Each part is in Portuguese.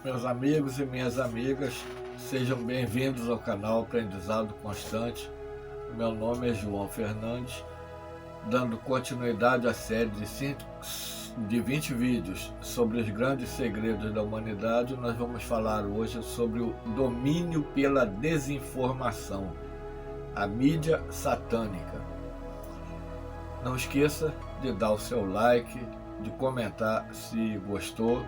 Meus amigos e minhas amigas, sejam bem-vindos ao canal Aprendizado Constante. Meu nome é João Fernandes, dando continuidade à série de 20 vídeos sobre os grandes segredos da humanidade. Nós vamos falar hoje sobre o domínio pela desinformação, a mídia satânica. Não esqueça de dar o seu like, de comentar se gostou,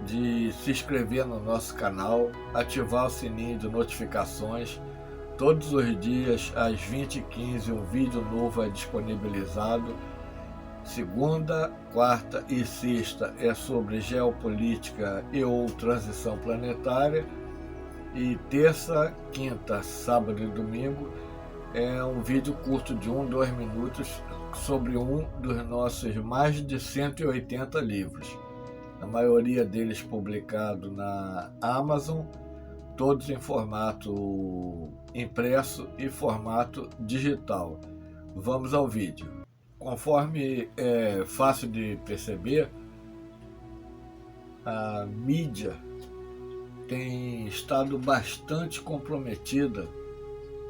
de se inscrever no nosso canal, ativar o sininho de notificações. Todos os dias, às 20h15, um vídeo novo é disponibilizado. Segunda, quarta e sexta é sobre geopolítica e ou transição planetária. E terça, quinta, sábado e domingo é um vídeo curto de 2 minutos sobre um dos nossos mais de 180 livros. A maioria deles publicado na Amazon, todos em formato impresso e formato digital. Vamos ao vídeo. Conforme é fácil de perceber, a mídia tem estado bastante comprometida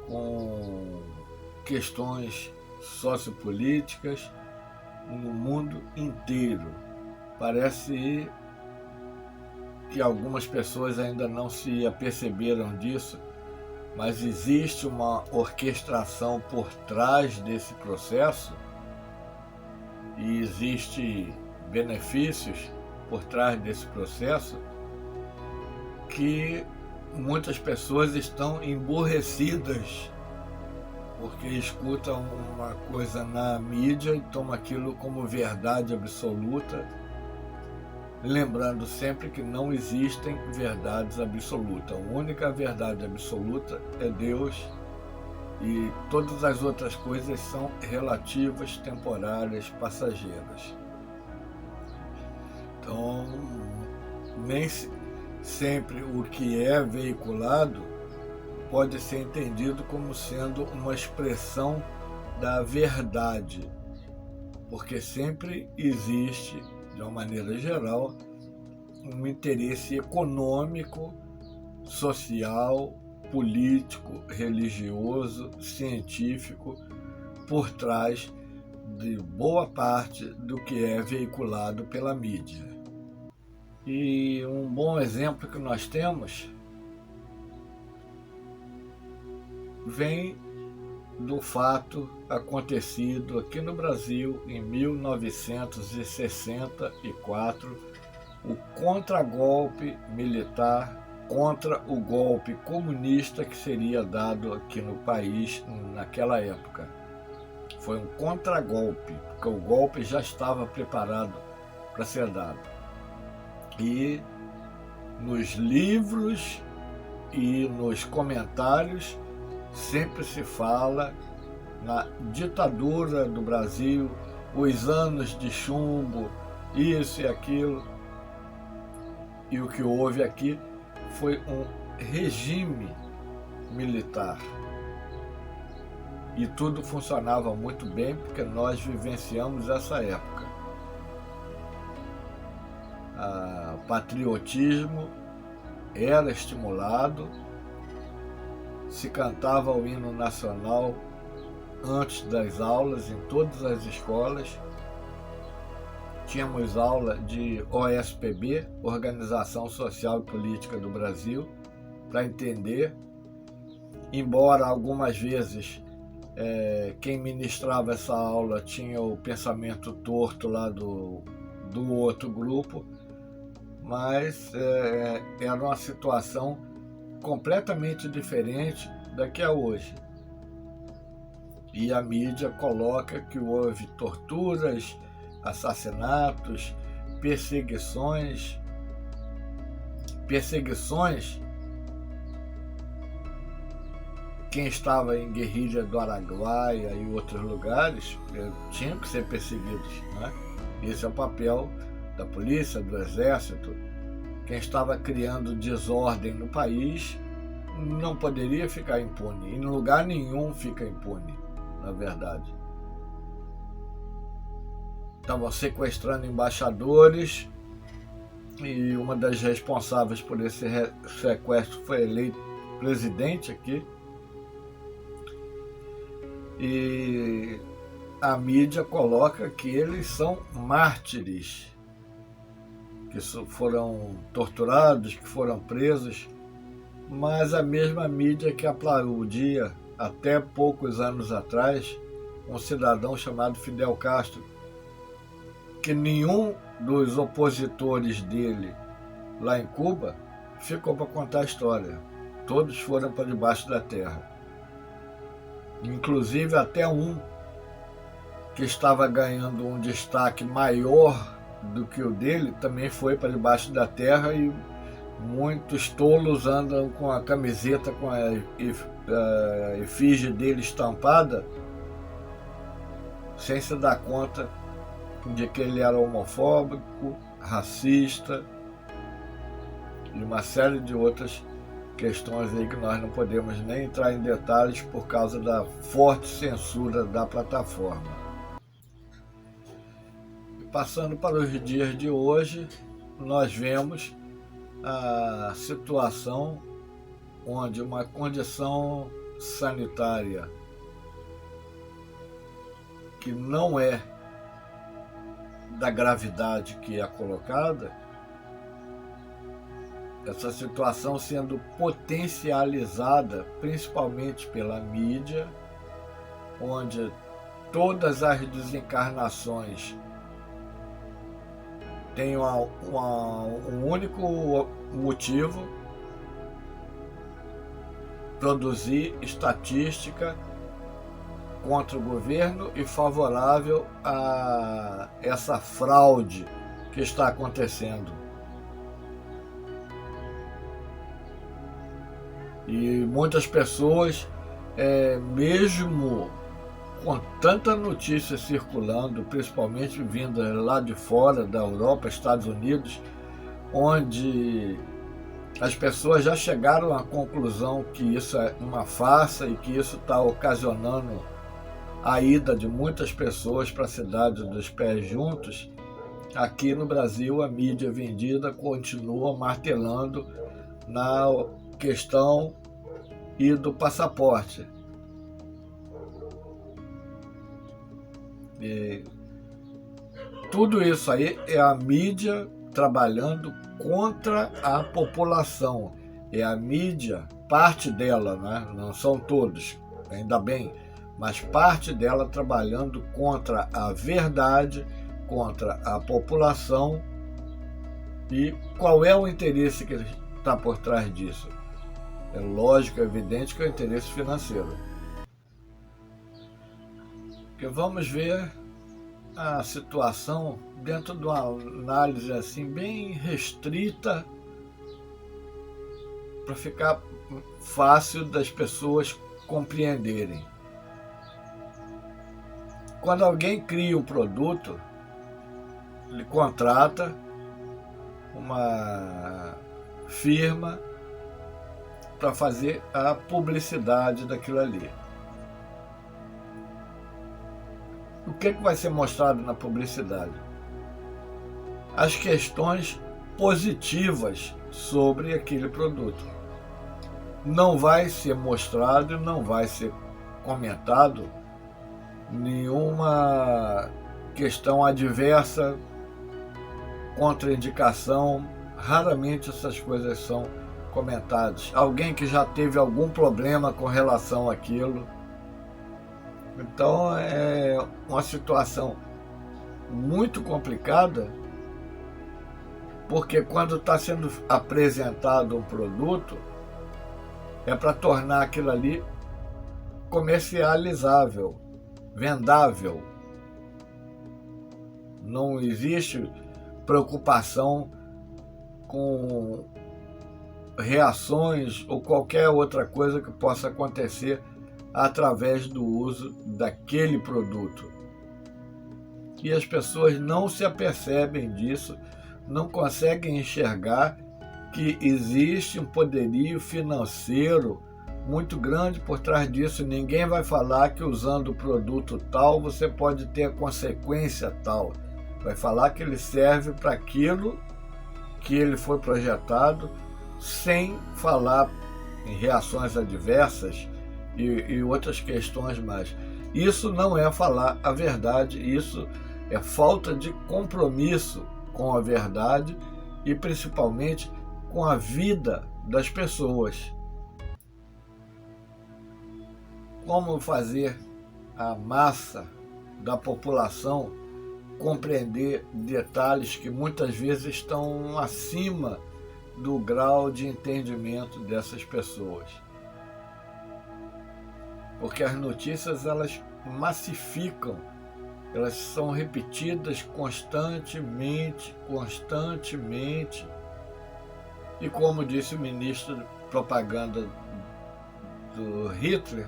com questões sociopolíticas no mundo inteiro. Parece que algumas pessoas ainda não se aperceberam disso, mas existe uma orquestração por trás desse processo e existe benefícios por trás desse processo que muitas pessoas estão emburrecidas porque escutam uma coisa na mídia e tomam aquilo como verdade absoluta, lembrando sempre que não existem verdades absolutas. A única verdade absoluta é Deus e todas as outras coisas são relativas, temporárias, passageiras. Então, nem sempre o que é veiculado pode ser entendido como sendo uma expressão da verdade, porque sempre existe, de uma maneira geral, um interesse econômico, social, político, religioso, científico por trás de boa parte do que é veiculado pela mídia. E um bom exemplo que nós temos vem do fato acontecido aqui no Brasil em 1964, o contragolpe militar contra o golpe comunista que seria dado aqui no país naquela época. Foi um contragolpe, porque o golpe já estava preparado para ser dado. E nos livros e nos comentários sempre se fala na ditadura do Brasil, os anos de chumbo, isso e aquilo. E o que houve aqui foi um regime militar. E tudo funcionava muito bem porque nós vivenciamos essa época. O patriotismo era estimulado, se cantava o hino nacional antes das aulas em todas as escolas. Tínhamos aula de OSPB, Organização Social e Política do Brasil, para entender, embora algumas vezes quem ministrava essa aula tinha o pensamento torto lá do outro grupo, mas era uma situação completamente diferente da que é hoje. E a mídia coloca que houve torturas, assassinatos, perseguições. Quem estava em guerrilha do Araguaia e outros lugares tinham que ser perseguidos, né? Esse é o papel da polícia, do exército. Quem estava criando desordem no país não poderia ficar impune. Em lugar nenhum fica impune, na verdade. Estavam sequestrando embaixadores, e uma das responsáveis por esse sequestro foi eleito presidente aqui. E a mídia coloca que eles são mártires, que foram torturados, que foram presos, mas a mesma mídia que aplaudia até poucos anos atrás um cidadão chamado Fidel Castro, que nenhum dos opositores dele lá em Cuba ficou para contar a história. Todos foram para debaixo da terra. Inclusive até um que estava ganhando um destaque maior do que o dele também foi para debaixo da terra, e muitos tolos andam com a camiseta com a efígie dele estampada sem se dar conta de que ele era homofóbico, racista e uma série de outras questões aí que nós não podemos nem entrar em detalhes por causa da forte censura da plataforma. E passando para os dias de hoje, nós vemos a situação onde uma condição sanitária que não é da gravidade que é colocada, essa situação sendo potencializada principalmente pela mídia, onde todas as desencarnações têm um único motivo: produzir estatística contra o governo e favorável a essa fraude que está acontecendo. E muitas pessoas, mesmo com tanta notícia circulando, principalmente vinda lá de fora, da Europa, Estados Unidos, onde as pessoas já chegaram à conclusão que isso é uma farsa e que isso está ocasionando a ida de muitas pessoas para a cidade dos pés juntos. Aqui no Brasil, a mídia vendida continua martelando na questão e do passaporte. E tudo isso aí é a mídia trabalhando contra a população. É a mídia, parte dela, né? Não são todos, ainda bem, mas parte dela trabalhando contra a verdade, contra a população. E qual é o interesse que está por trás disso? É lógico, é evidente que é o interesse financeiro. Porque vamos ver a situação dentro de uma análise assim bem restrita, para ficar fácil das pessoas compreenderem. Quando alguém cria um produto, ele contrata uma firma para fazer a publicidade daquilo ali. O que vai ser mostrado na publicidade? As questões positivas sobre aquele produto. Não vai ser mostrado, não vai ser comentado nenhuma questão adversa, contraindicação. Raramente essas coisas são comentadas. Alguém que já teve algum problema com relação àquilo. Então é uma situação muito complicada, porque quando está sendo apresentado um produto, é para tornar aquilo ali comercializável, vendável. Não existe preocupação com reações ou qualquer outra coisa que possa acontecer através do uso daquele produto. E as pessoas não se apercebem disso, não conseguem enxergar que existe um poderio financeiro muito grande por trás disso. Ninguém vai falar que usando o produto tal você pode ter a consequência tal. Vai falar que ele serve para aquilo que ele foi projetado, sem falar em reações adversas e outras questões mais. Isso não é falar a verdade, isso é falta de compromisso com a verdade e principalmente com a vida das pessoas. Como fazer a massa da população compreender detalhes que muitas vezes estão acima do grau de entendimento dessas pessoas? Porque as notícias, elas massificam, elas são repetidas constantemente. E como disse o ministro de propaganda do Hitler,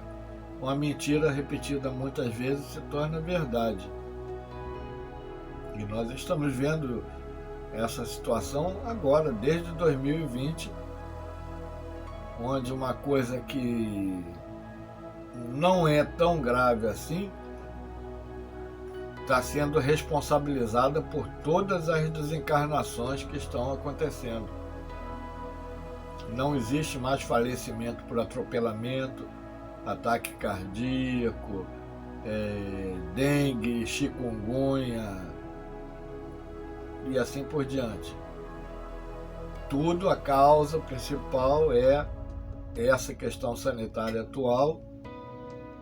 uma mentira repetida muitas vezes se torna verdade. E nós estamos vendo essa situação agora, desde 2020, onde uma coisa que não é tão grave assim está sendo responsabilizada por todas as desencarnações que estão acontecendo. Não existe mais falecimento por atropelamento, ataque cardíaco, dengue, chikungunya e assim por diante. Tudo, a causa principal é essa questão sanitária atual,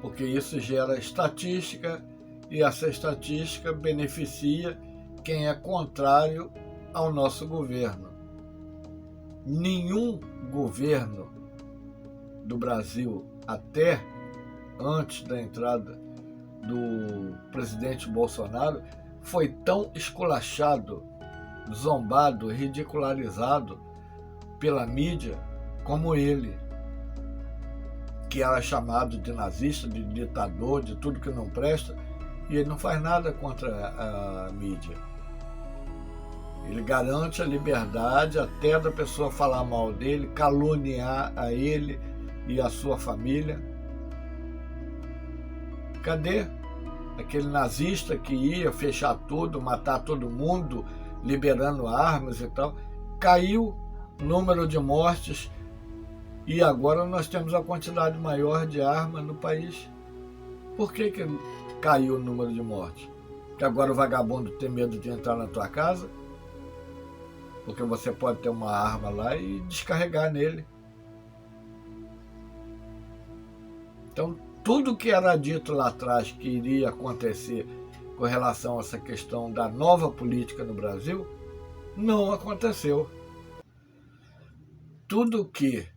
porque isso gera estatística e essa estatística beneficia quem é contrário ao nosso governo. Nenhum governo do Brasil, até antes da entrada do presidente Bolsonaro, foi tão esculachado, zombado, ridicularizado pela mídia como ele, que era chamado de nazista, de ditador, de tudo que não presta, e ele não faz nada contra a mídia. Ele garante a liberdade até da pessoa falar mal dele, caluniar a ele e a sua família. Cadê aquele nazista que ia fechar tudo, matar todo mundo, liberando armas e tal? Caiu o número de mortes e agora nós temos a quantidade maior de armas no país. Por que caiu o número de mortes? Porque agora o vagabundo tem medo de entrar na tua casa? Porque você pode ter uma arma lá e descarregar nele. Então, tudo que era dito lá atrás que iria acontecer com relação a essa questão da nova política no Brasil, não aconteceu. Tudo que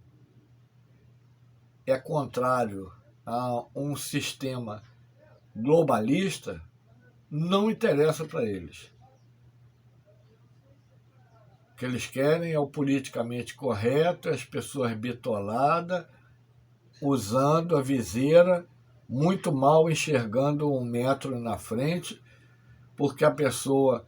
é contrário a um sistema globalista não interessa para eles. O que eles querem é o politicamente correto, as pessoas bitoladas, usando a viseira, muito mal enxergando 1 metro na frente, porque a pessoa,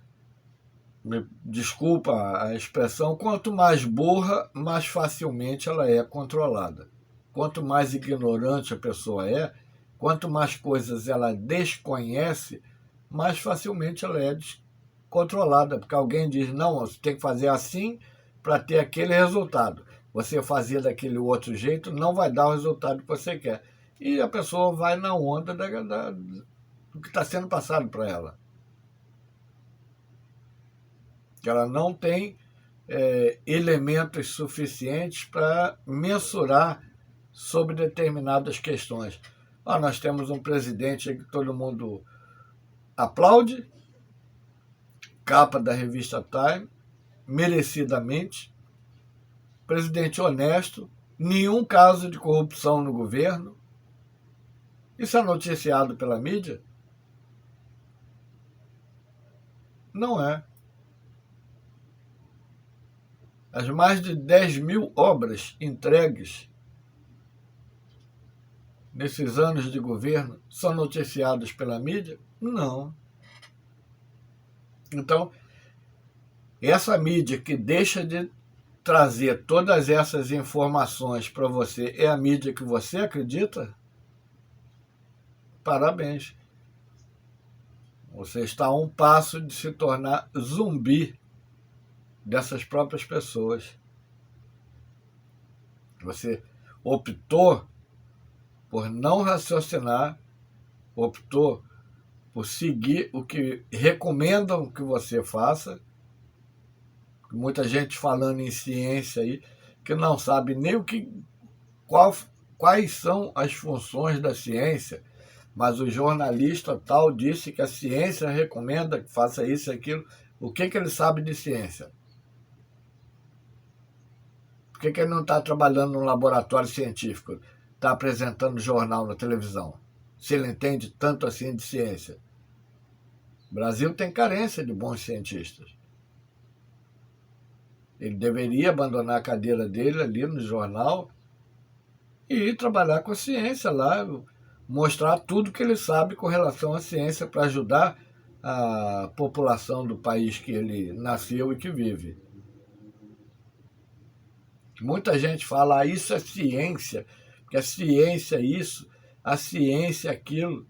desculpa a expressão, quanto mais burra, mais facilmente ela é controlada. Quanto mais ignorante a pessoa é, quanto mais coisas ela desconhece, mais facilmente ela é controlada, porque alguém diz, não, você tem que fazer assim para ter aquele resultado. Você fazer daquele outro jeito não vai dar o resultado que você quer. E a pessoa vai na onda do que está sendo passado para ela. Que ela não tem elementos suficientes para mensurar sobre determinadas questões. Nós temos um presidente que todo mundo aplaude, capa da revista Time, merecidamente, presidente honesto, nenhum caso de corrupção no governo. Isso é noticiado pela mídia? Não é. As mais de 10.000 obras entregues nesses anos de governo são noticiadas pela mídia? Não. Então, essa mídia que deixa de trazer todas essas informações para você é a mídia que você acredita? Parabéns. Você está a um passo de se tornar zumbi. dessas próprias pessoas. Você optou por não raciocinar, optou por seguir o que recomendam que você faça. Muita gente falando em ciência aí que não sabe nem quais são as funções da ciência, mas o jornalista tal disse que a ciência recomenda que faça isso e aquilo. O que ele sabe de ciência? Por que ele não está trabalhando num laboratório científico? Está apresentando jornal na televisão? Se ele entende tanto assim de ciência. O Brasil tem carência de bons cientistas. Ele deveria abandonar a cadeira dele ali no jornal e ir trabalhar com a ciência lá, mostrar tudo que ele sabe com relação à ciência para ajudar a população do país que ele nasceu e que vive. Muita gente fala, isso é ciência, porque a ciência é isso, a ciência é aquilo.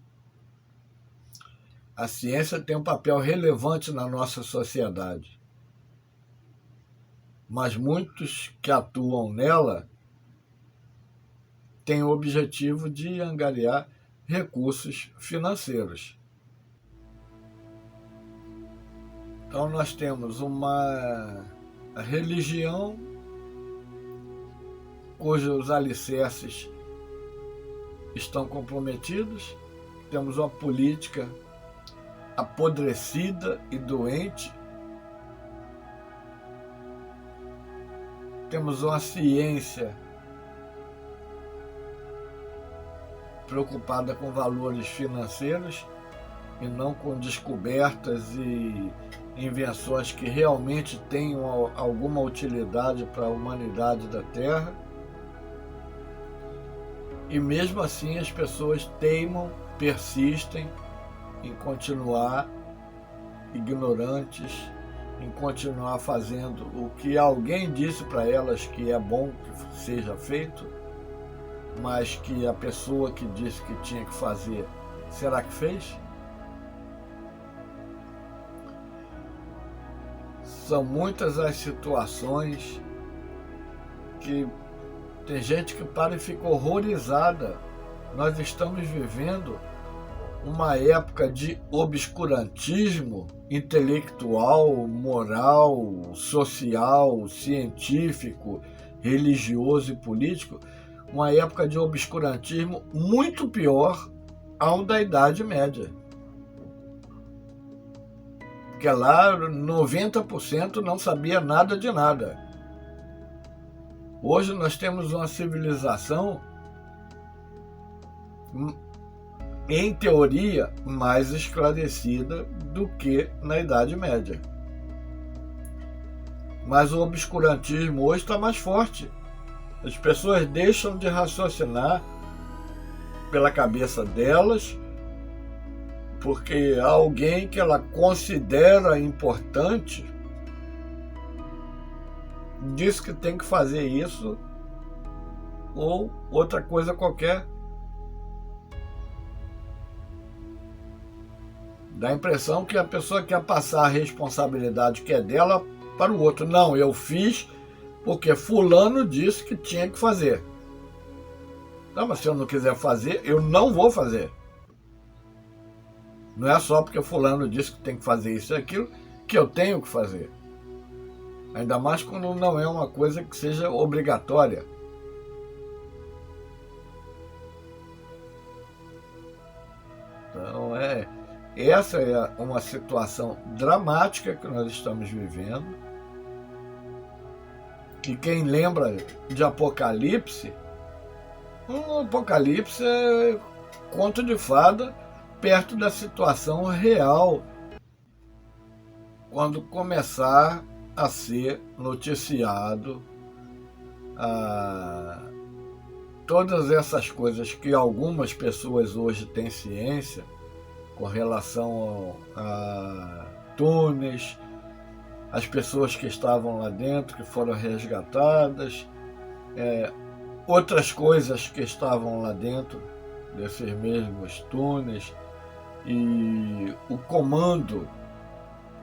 A ciência tem um papel relevante na nossa sociedade. Mas muitos que atuam nela têm o objetivo de angariar recursos financeiros. Então nós temos uma religião cujos alicerces estão comprometidos, temos uma política apodrecida e doente, temos uma ciência preocupada com valores financeiros e não com descobertas e invenções que realmente tenham alguma utilidade para a humanidade da Terra. E mesmo assim as pessoas teimam, persistem em continuar ignorantes, em continuar fazendo o que alguém disse para elas que é bom que seja feito, mas que a pessoa que disse que tinha que fazer, será que fez? São muitas as situações que tem gente que para e fica horrorizada. Nós estamos vivendo uma época de obscurantismo intelectual, moral, social, científico, religioso e político, uma época de obscurantismo muito pior ao da Idade Média. Porque lá 90% não sabia nada de nada. Hoje nós temos uma civilização, em teoria, mais esclarecida do que na Idade Média. Mas o obscurantismo hoje está mais forte. As pessoas deixam de raciocinar pela cabeça delas, porque alguém que ela considera importante diz que tem que fazer isso ou outra coisa qualquer. Dá a impressão que a pessoa quer passar a responsabilidade que é dela para o outro. Não, eu fiz porque fulano disse que tinha que fazer. Não, mas se eu não quiser fazer, eu não vou fazer. Não é só porque fulano disse que tem que fazer isso e aquilo que eu tenho que fazer. Ainda mais quando não é uma coisa que seja obrigatória. Então, essa é uma situação dramática que nós estamos vivendo. E quem lembra de Apocalipse, um Apocalipse é conto de fada perto da situação real. Quando começar a ser noticiado todas essas coisas que algumas pessoas hoje têm ciência com relação a túneis, as pessoas que estavam lá dentro, que foram resgatadas, outras coisas que estavam lá dentro desses mesmos túneis, e o comando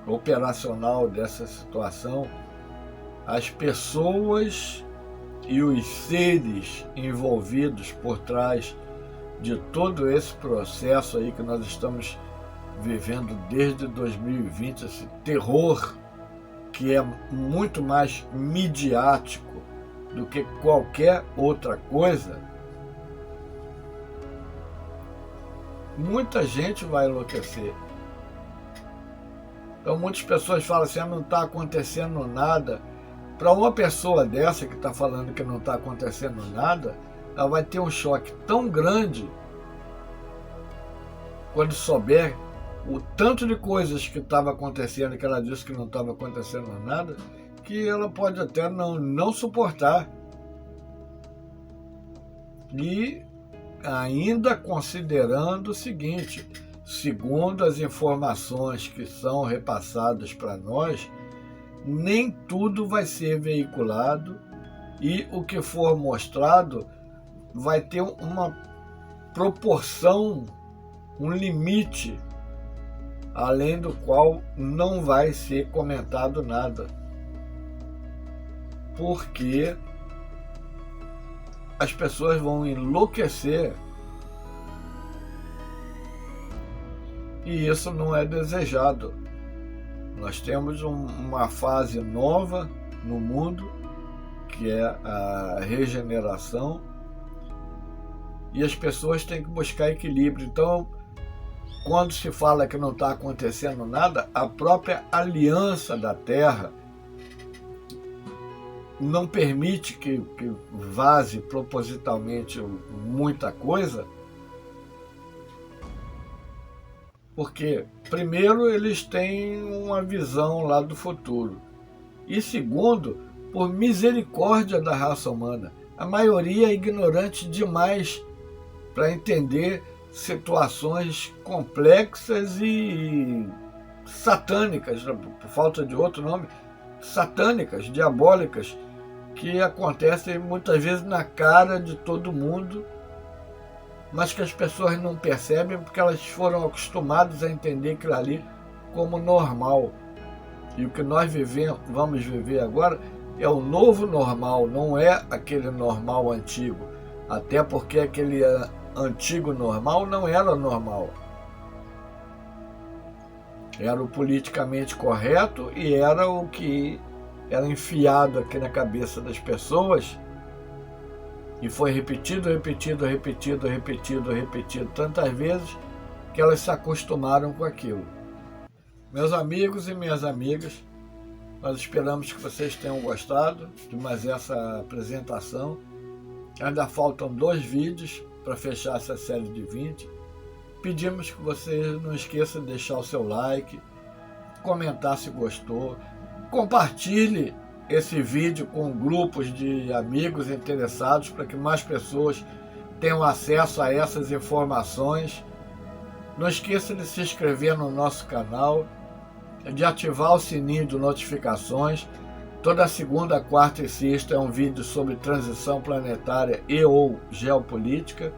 operacional dessa situação as pessoas e os seres envolvidos por trás de todo esse processo aí que nós estamos vivendo desde 2020, esse terror que é muito mais midiático do que qualquer outra coisa, muita gente vai enlouquecer. Então muitas pessoas falam assim, não está acontecendo nada. Para uma pessoa dessa que está falando que não está acontecendo nada, ela vai ter um choque tão grande quando souber o tanto de coisas que estava acontecendo, que ela disse que não estava acontecendo nada, que ela pode até não suportar. E ainda considerando o seguinte, segundo as informações que são repassadas para nós, nem tudo vai ser veiculado e o que for mostrado vai ter uma proporção, um limite, além do qual não vai ser comentado nada. Porque as pessoas vão enlouquecer e isso não é desejado. Nós temos uma fase nova no mundo, que é a regeneração, e as pessoas têm que buscar equilíbrio. Então, quando se fala que não está acontecendo nada, a própria aliança da Terra não permite que vaze propositalmente muita coisa, porque, primeiro, eles têm uma visão lá do futuro, e segundo, por misericórdia da raça humana, a maioria é ignorante demais para entender situações complexas e satânicas, por falta de outro nome, satânicas, diabólicas, que acontecem muitas vezes na cara de todo mundo, mas que as pessoas não percebem porque elas foram acostumadas a entender aquilo ali como normal. E o que nós vamos viver agora é o novo normal, não é aquele normal antigo. Até porque aquele antigo normal não era normal. Era o politicamente correto e era o que era enfiado aqui na cabeça das pessoas e foi repetido tantas vezes que elas se acostumaram com aquilo. Meus amigos e minhas amigas, nós esperamos que vocês tenham gostado de mais essa apresentação. Ainda faltam 2 vídeos para fechar essa série de 20. Pedimos que você não esqueça de deixar o seu like, comentar se gostou, compartilhe esse vídeo com grupos de amigos interessados para que mais pessoas tenham acesso a essas informações. Não esqueça de se inscrever no nosso canal, de ativar o sininho de notificações. Toda segunda, quarta e sexta é um vídeo sobre transição planetária e ou geopolítica.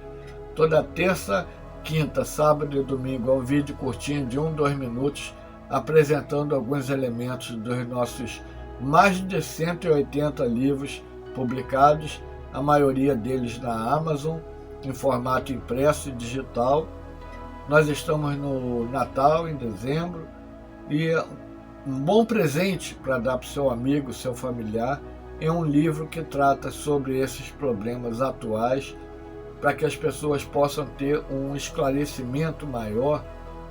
Toda terça, quinta, sábado e domingo é um vídeo curtinho de 1-2 minutos apresentando alguns elementos dos nossos mais de 180 livros publicados, a maioria deles na Amazon, em formato impresso e digital. Nós estamos no Natal, em dezembro, e um bom presente para dar para o seu amigo, seu familiar, é um livro que trata sobre esses problemas atuais, para que as pessoas possam ter um esclarecimento maior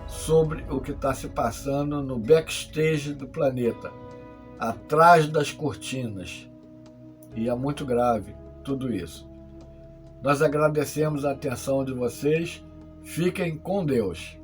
sobre o que está se passando no backstage do planeta, atrás das cortinas. E é muito grave tudo isso. Nós agradecemos a atenção de vocês. Fiquem com Deus.